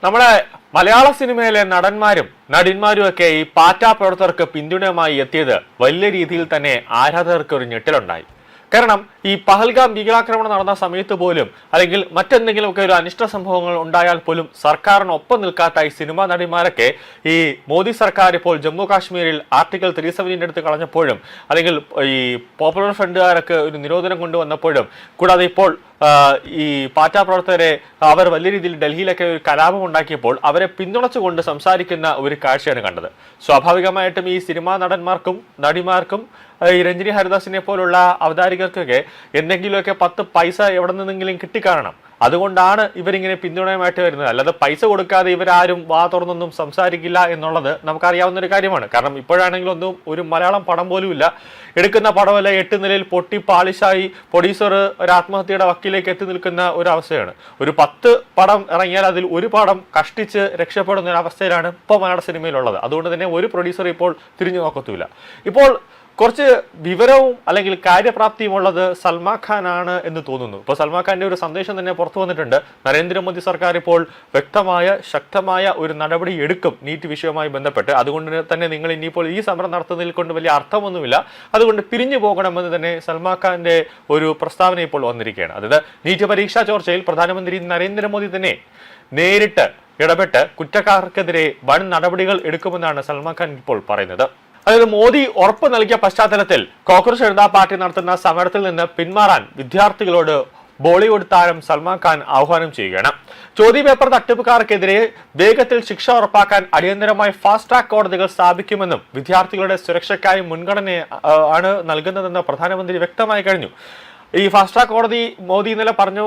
നമ്മുടെ മലയാള സിനിമയിലെ നടന്മാരും നടിന്മാരും ഒക്കെ ഈ പാറ്റാ പ്രവർത്തകർക്ക് പിന്തുണയുമായി എത്തിയത് വലിയ രീതിയിൽ തന്നെ ആരാധകർക്ക് ഒരു ഞെട്ടലുണ്ടായി. കാരണം ഈ പഹൽഗാം ഭീകരാക്രമണം നടന്ന സമയത്ത് പോലും അല്ലെങ്കിൽ മറ്റെന്തെങ്കിലുമൊക്കെ ഒരു അനിഷ്ട സംഭവങ്ങൾ ഉണ്ടായാൽ പോലും സർക്കാരിനൊപ്പം നിൽക്കാത്ത ഈ സിനിമാ നടിമാരൊക്കെ ഈ മോദി സർക്കാർ ഇപ്പോൾ ജമ്മു കാശ്മീരിൽ ആർട്ടിക്കിൾ 370 എടുത്ത് കളഞ്ഞപ്പോഴും അല്ലെങ്കിൽ ഈ പോപ്പുലർ ഫ്രണ്ടുകാരൊക്കെ ഒരു നിരോധനം കൊണ്ടുവന്നപ്പോഴും കൂടാതെ ഇപ്പോൾ ഈ പാറ്റാ പ്രവർത്തകരെ അവർ വലിയ രീതിയിൽ ഡൽഹിയിലൊക്കെ ഒരു കലാപം ഉണ്ടാക്കിയപ്പോൾ അവരെ പിന്തുണച്ചുകൊണ്ട് സംസാരിക്കുന്ന ഒരു കാഴ്ചയാണ് കണ്ടത്. സ്വാഭാവികമായിട്ടും ഈ സിനിമാ നടന്മാർക്കും നടിമാർക്കും ഈ രഞ്ജിനി ഹരിദാസിനെ പോലുള്ള അവതാരികർക്കൊക്കെ എന്തെങ്കിലുമൊക്കെ 10 പൈസ എവിടെ നിന്നെങ്കിലും കിട്ടിക്കാണണം. അതുകൊണ്ടാണ് ഇവരിങ്ങനെ പിന്തുണയുമായിട്ട് വരുന്നത്. അല്ലാതെ പൈസ കൊടുക്കാതെ ഇവരാരും വാ തുറന്നൊന്നും സംസാരിക്കില്ല എന്നുള്ളത് നമുക്കറിയാവുന്ന ഒരു കാര്യമാണ്. കാരണം ഇപ്പോഴാണെങ്കിലും ഒന്നും ഒരു മലയാളം പടം പോലും ഇല്ല. എടുക്കുന്ന പടമല്ല 8 നിലയിൽ പൊട്ടി പാളിശായി പ്രൊഡ്യൂസർ ഒരു ആത്മഹത്യയുടെ വക്കിലേക്ക് എത്തി നിൽക്കുന്ന ഒരു അവസ്ഥയാണ്. ഒരു 10 പടം ഇറങ്ങിയാൽ അതിൽ ഒരു പടം കഷ്ടിച്ച് രക്ഷപ്പെടുന്ന ഒരു അവസ്ഥയിലാണ് ഇപ്പോൾ മലയാള സിനിമയിലുള്ളത്. അതുകൊണ്ട് തന്നെ ഒരു പ്രൊഡ്യൂസർ ഇപ്പോൾ തിരിഞ്ഞു നോക്കത്തുമില്ല. ഇപ്പോൾ കുറച്ച് വിവരവും അല്ലെങ്കിൽ കാര്യപ്രാപ്തിയും ഉള്ളത് സൽമാൻ ഖാൻ ആണ് എന്ന് തോന്നുന്നു. ഇപ്പോൾ സൽമാൻ ഖാന്റെ ഒരു സന്ദേശം തന്നെ പുറത്തു വന്നിട്ടുണ്ട്. നരേന്ദ്രമോദി സർക്കാർ ഇപ്പോൾ വ്യക്തമായ ശക്തമായ ഒരു നടപടി എടുക്കും നീറ്റ് വിഷയവുമായി ബന്ധപ്പെട്ട്. അതുകൊണ്ട് തന്നെ നിങ്ങൾ ഇനിയിപ്പോൾ ഈ സമരം നടത്തുന്നതിൽ കൊണ്ട് വലിയ അർത്ഥമൊന്നുമില്ല, അതുകൊണ്ട് പിരിഞ്ഞു പോകണമെന്ന് തന്നെ സൽമാൻ ഖാന്റെ ഒരു പ്രസ്താവന ഇപ്പോൾ വന്നിരിക്കുകയാണ്. അതായത് നീറ്റ് പരീക്ഷാ ചോർച്ചയിൽ പ്രധാനമന്ത്രി നരേന്ദ്രമോദി തന്നെ നേരിട്ട് ഇടപെട്ട് കുറ്റക്കാർക്കെതിരെ വൻ നടപടികൾ എടുക്കുമെന്നാണ് സൽമാൻ ഖാൻ ഇപ്പോൾ പറയുന്നത്. അതായത് മോദി ഉറപ്പ് നൽകിയ പശ്ചാത്തലത്തിൽ കോൺഗ്രസ് ജനതാ പാർട്ടി നടത്തുന്ന സമരത്തിൽ നിന്ന് പിന്മാറാൻ വിദ്യാർത്ഥികളോട് ബോളിവുഡ് താരം സൽമാൻ ഖാൻ ആഹ്വാനം ചെയ്യുകയാണ്. ചോദ്യപേപ്പർ തട്ടിപ്പുകാർക്കെതിരെ വേഗത്തിൽ ശിക്ഷ ഉറപ്പാക്കാൻ അടിയന്തരമായി ഫാസ്റ്റ് ട്രാക്ക് കോടതികൾ സ്ഥാപിക്കുമെന്നും വിദ്യാർത്ഥികളുടെ സുരക്ഷയ്ക്കായി മുൻഗണന ആണ് നൽകുന്നതെന്ന് പ്രധാനമന്ത്രി വ്യക്തമായി കഴിഞ്ഞു. ഈ ഫാസ്റ്റ് ട്രാക്ക് കോടതി മോദി ഇന്നലെ പറഞ്ഞു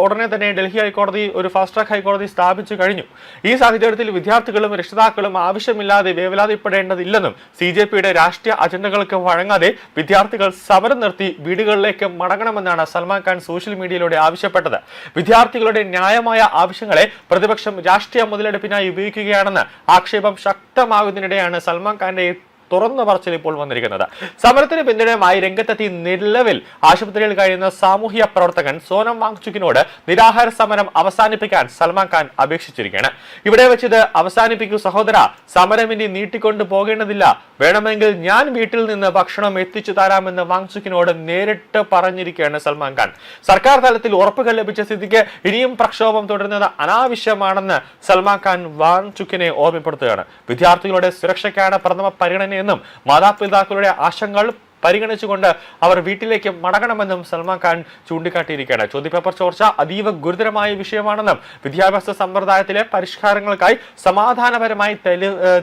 ഉടനെ തന്നെ ഡൽഹി ഹൈക്കോടതി ഒരു ഫാസ്റ്റ് ട്രാക്ക് ഹൈക്കോടതി സ്ഥാപിച്ചു കഴിഞ്ഞു. ഈ സാഹചര്യത്തിൽ വിദ്യാർത്ഥികളും രക്ഷിതാക്കളും ആവശ്യമില്ലാതെ വേവലാതിപ്പെടേണ്ടതില്ലെന്നും CJPയുടെ രാഷ്ട്രീയ അജണ്ടകൾക്ക് വഴങ്ങാതെ വിദ്യാർത്ഥികൾ സമരം നിർത്തി വീടുകളിലേക്ക് മടങ്ങണമെന്നാണ് സൽമാൻ ഖാൻ സോഷ്യൽ മീഡിയയിലൂടെ ആവശ്യപ്പെട്ടത്. വിദ്യാർത്ഥികളുടെ ന്യായമായ ആവശ്യങ്ങളെ പ്രതിപക്ഷം രാഷ്ട്രീയ മുതലെടുപ്പിനായി ഉപയോഗിക്കുകയാണെന്ന് ആക്ഷേപം ശക്തമാകുന്നതിനിടെയാണ് സൽമാൻ ഖാന്റെ തുറന്ന പറച്ചിൽ ഇപ്പോൾ വന്നിരിക്കുന്നത്. സമരത്തിന് പിന്തുണയുമായി രംഗത്തെത്തി നിലവിൽ ആശുപത്രിയിൽ കഴിയുന്ന സാമൂഹ്യ പ്രവർത്തകൻ സോനം വാങ്ചുക്കിനോട് നിരാഹാര സമരം അവസാനിപ്പിക്കാൻ സൽമാൻ ഖാൻ അപേക്ഷിച്ചിരിക്കുകയാണ്. ഇവിടെ വെച്ചത് അവസാനിപ്പിക്കൂ സഹോദര, സമരം ഇനി നീട്ടിക്കൊണ്ടു പോകേണ്ടതില്ല, വേണമെങ്കിൽ ഞാൻ വീട്ടിൽ നിന്ന് ഭക്ഷണം എത്തിച്ചു തരാമെന്ന് വാങ്ചുക്കിനോട് നേരിട്ട് പറഞ്ഞിരിക്കുകയാണ് സൽമാൻ ഖാൻ. സർക്കാർ തലത്തിൽ ഉറപ്പുകൾ ലഭിച്ച സ്ഥിതിക്ക് ഇനിയും പ്രക്ഷോഭം തുടരുന്നത് അനാവശ്യമാണെന്ന് സൽമാൻ ഖാൻ വാങ്ചുക്കിനെ ഓർമ്മപ്പെടുത്തുകയാണ്. വിദ്യാർത്ഥികളുടെ സുരക്ഷയ്ക്കാണ് പ്രഥമ പരിഗണന എന്നും മാതാപിതാക്കളുടെ ആശങ്കകൾ പരിഗണിച്ചുകൊണ്ട് അവർ വീട്ടിലേക്ക് മടങ്ങണമെന്നും സൽമാൻ ഖാൻ ചൂണ്ടിക്കാട്ടിയിരിക്കുകയാണ്. ചോദ്യപേപ്പർ ചോർച്ച അതീവ ഗുരുതരമായ വിഷയമാണെന്നും വിദ്യാഭ്യാസ സമ്പ്രദായത്തിലെ പരിഷ്കാരങ്ങൾക്കായി സമാധാനപരമായി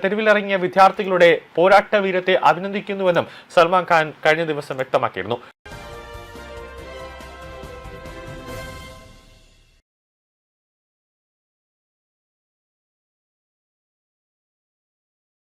തെരുവിലിറങ്ങിയ വിദ്യാർത്ഥികളുടെ പോരാട്ട വീരത്തെ അഭിനന്ദിക്കുന്നുവെന്നും സൽമാൻ ഖാൻ കഴിഞ്ഞ ദിവസം വ്യക്തമാക്കിയിരുന്നു.